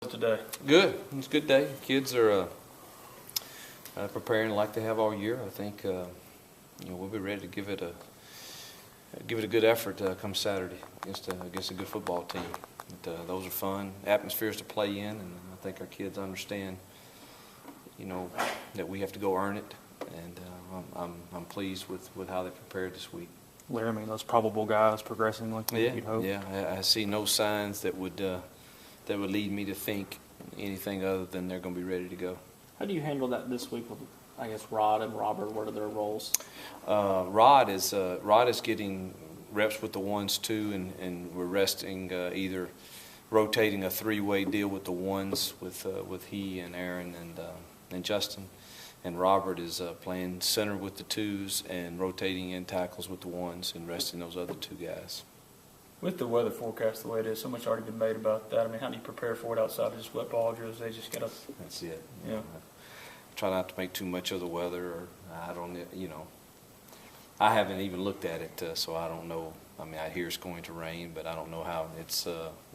today? Good. It's a good day. Kids are preparing like they have all year. I think we'll be ready to give it a good effort come Saturday against a good football team. But, those are fun atmospheres to play in, and I think our kids understand that we have to go earn it. And I'm pleased with how they prepared this week. Larry, I mean, those probable guys progressing like you'd hope. Yeah, I see no signs that would lead me to think anything other than they're going to be ready to go. How do you handle that this week with, I guess, Rod and Robert? What are their roles? Rod is getting reps with the ones too, and we're resting either rotating a three-way deal with the ones with he and Aaron and Justin. And Robert is playing center with the twos and rotating in tackles with the ones and resting those other two guys. With the weather forecast the way it is, so much already been made about that. I mean, how do you prepare for it outside of just wet ball drills? They just gotta. That's it. Yeah. Try not to make too much of the weather, or I haven't even looked at it, so I don't know. I mean, I hear it's going to rain, but I don't know how. It's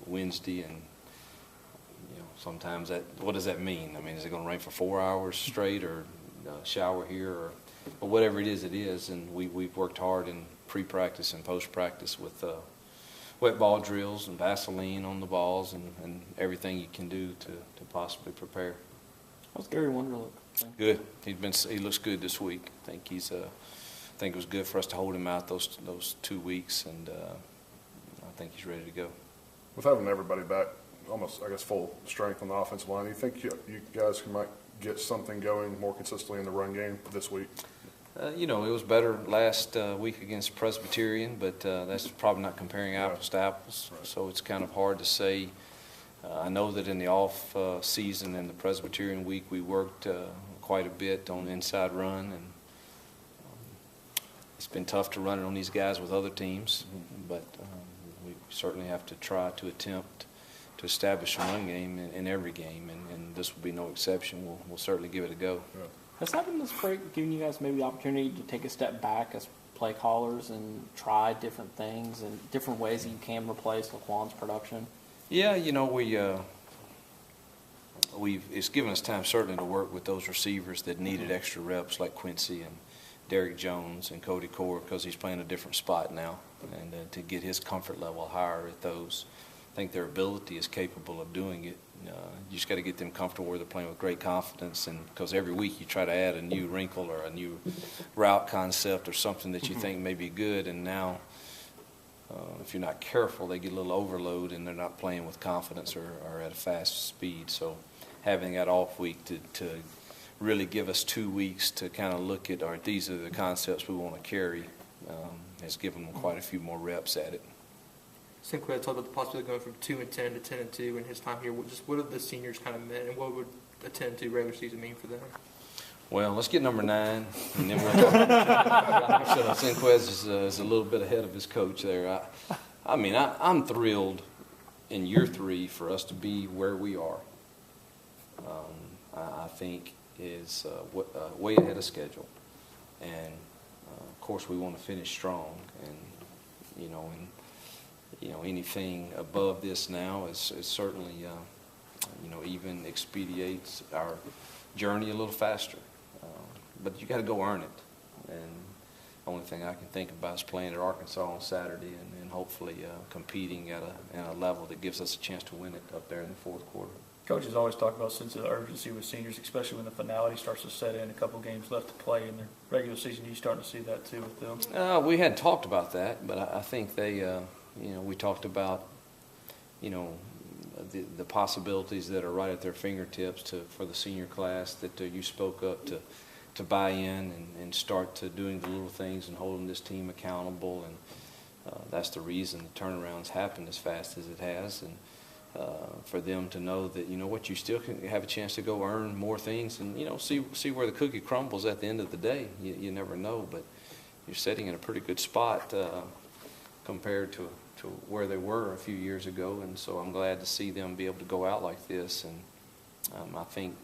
Wednesday, and sometimes what does that mean? I mean, is it going to rain for 4 hours straight, or shower here, or whatever it is, and we've worked hard in pre-practice and post-practice with wet ball drills and Vaseline on the balls and everything you can do to possibly prepare. How's Gary Wonderlook? Good. He looks good this week. I think it was good for us to hold him out those 2 weeks, and I think he's ready to go. With having everybody back, almost I guess full strength on the offensive line, do you think you guys might get something going more consistently in the run game this week? It was better last week against Presbyterian, but that's probably not comparing apples to apples. Right. So it's kind of hard to say. I know that in the off season in the Presbyterian week, we worked quite a bit on inside run, and it's been tough to run it on these guys with other teams. But we certainly have to try to attempt to establish a run game in every game, and this will be no exception. We'll certainly give it a go. Yeah. Has having this break given you guys maybe the opportunity to take a step back as play callers and try different things and different ways that you can replace Laquan's production? Yeah, it's given us time certainly to work with those receivers that needed extra reps, like Quincy and Derek Jones and Cody Core, because he's playing a different spot now, and to get his comfort level higher at those. I think their ability is capable of doing it. You just got to get them comfortable where they're playing with great confidence, and because every week you try to add a new wrinkle or a new route concept or something that you think may be good, and now if you're not careful, they get a little overload and they're not playing with confidence or at a fast speed. So having that off week to really give us 2 weeks to kind of look at, all right, these are the concepts we want to carry, has given them quite a few more reps at it. Sinclair talked about the possibility of going from 2-10 to 10-2 in his time here. What have the seniors kind of meant, and what would a 10-2 regular season mean for them? Well, let's get number 9, and then we'll Sinclair is a little bit ahead of his coach there. I'm thrilled in year 3 for us to be where we are. I think is way ahead of schedule, and of course we want to finish strong, and anything above this now is certainly, even expedites our journey a little faster. But you got to go earn it. And the only thing I can think about is playing at Arkansas on Saturday and hopefully competing at a level that gives us a chance to win it up there in the fourth quarter. Coaches always talk about sense of urgency with seniors, especially when the finality starts to set in. A couple games left to play in the regular season. You starting to see that too with them? We hadn't talked about that, but I think they. We talked about, the possibilities that are right at their fingertips for the senior class that you spoke up to buy in and start to doing the little things and holding this team accountable, and that's the reason the turnaround's happened as fast as it has, and for them to know that, you still can have a chance to go earn more things and, see where the cookie crumbles at the end of the day. You never know, but you're sitting in a pretty good spot compared to where they were a few years ago, and so I'm glad to see them be able to go out like this. And I think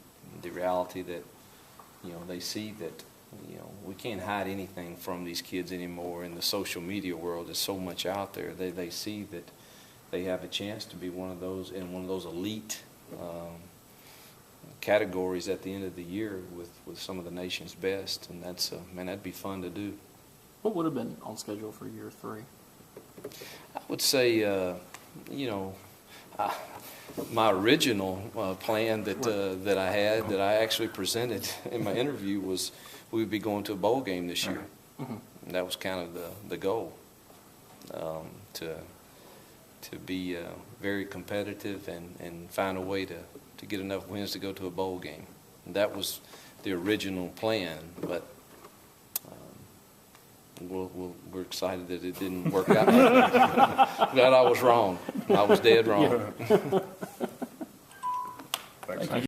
the reality that they see that we can't hide anything from these kids anymore in the social media world. There's so much out there. They see that they have a chance to be one of those elite categories at the end of the year with some of the nation's best, and that's man, that'd be fun to do. What would have been on schedule for year 3? I would say, my original plan that I had, that I actually presented in my interview, was we would be going to a bowl game this year. And that was kind of the goal, to be very competitive and find a way to get enough wins to go to a bowl game. And that was the original plan, but we're excited that it didn't work out. Glad I was wrong. I was dead wrong. Thanks.